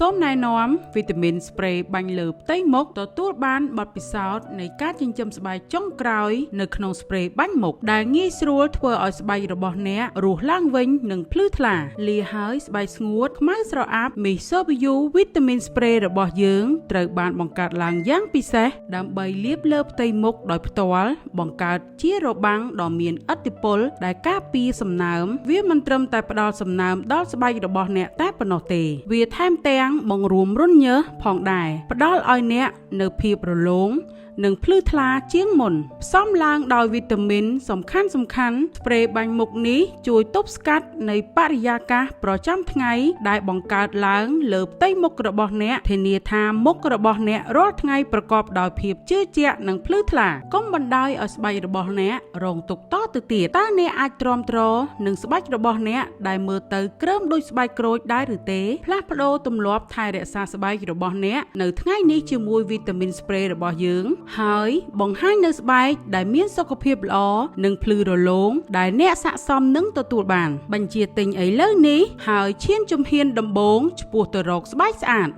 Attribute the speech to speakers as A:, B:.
A: សូមណែនាំវីតាមីនស្ព្រេបាញ់លើផ្ទៃមុខទទួលបានបទពិសោធន៍នៃការចិញ្ចឹមស្បែកចុងក្រោយនៅក្នុងស្ព្រេបាញ់មុខដែលងាយស្រួលធ្វើឲ្យស្បែករបស់អ្នករស់ឡើងវិញនិងភ្លឺថ្លាលាហើយស្បែកស្ងួតខ្មៅស្រអាប់មីសូប៊ីយូវីតាមីនស្ព្រេរបស់យើងត្រូវបានបង្កើតឡើងយ៉ាងពិសេសដើម្បីលាបលើផ្ទៃមុខដោយផ្ទាល់បង្កើតជារបាំងដ៏មានឥទ្ធិពលដែលការពារសំណើមវាមិនត្រឹមតែផ្ដល់សំណើមដល់ស្បែករបស់អ្នកតែប៉ុណ្ណោះទេវាថែមទាំងបង្រួមរន្ធញើសផងដែរផ្ដល់ឲ្យអ្នកនូវភាពរលោងនិងភ្លឺថ្លាជាងមុនផ្សំឡើងដោយវីតាមីនសំខាន់ស្ព្រេបាញ់មុខនេះជួយទប់ស្កាត់នៃបរិយាកាសប្រចាំថ្ងៃដែលបង្កើតឡើងលើផ្ទៃមុខរបស់អ្នកធានាថាមុខរបស់អ្នករាល់ថ្ងៃប្រកបដោយភាពជឿជាក់និងភ្លឺថ្លាកុំបណ្ដោយឲ្យស្បែករបស់អ្នករងទុក្ខតទៅទៀតតើអ្នកអាចទ្រាំទ្រនឹងស្បែករបស់អ្នកដែលមើលទៅក្រើមដូចស្បែកក្រូចដែរឬទេផ្លាស់ប្ដូរទម្លាប់ថែរក្សាស្បែករបស់អ្នកនៅថ្ងៃនេះជាមួយវីតាមីនស្ព្រេរបស់យើងហើយបង្ហាញនៅស្បែកដែលមានសុខភាពល្អនិងភ្លឺរលោងដែលអ្នកស័ក្តិសមនឹងទទួលបានបញ្ជាទិញឥឡូវនេះហើយឈានជំហានដំបូងឆ្ពោះទៅរកស្បែកស្អាត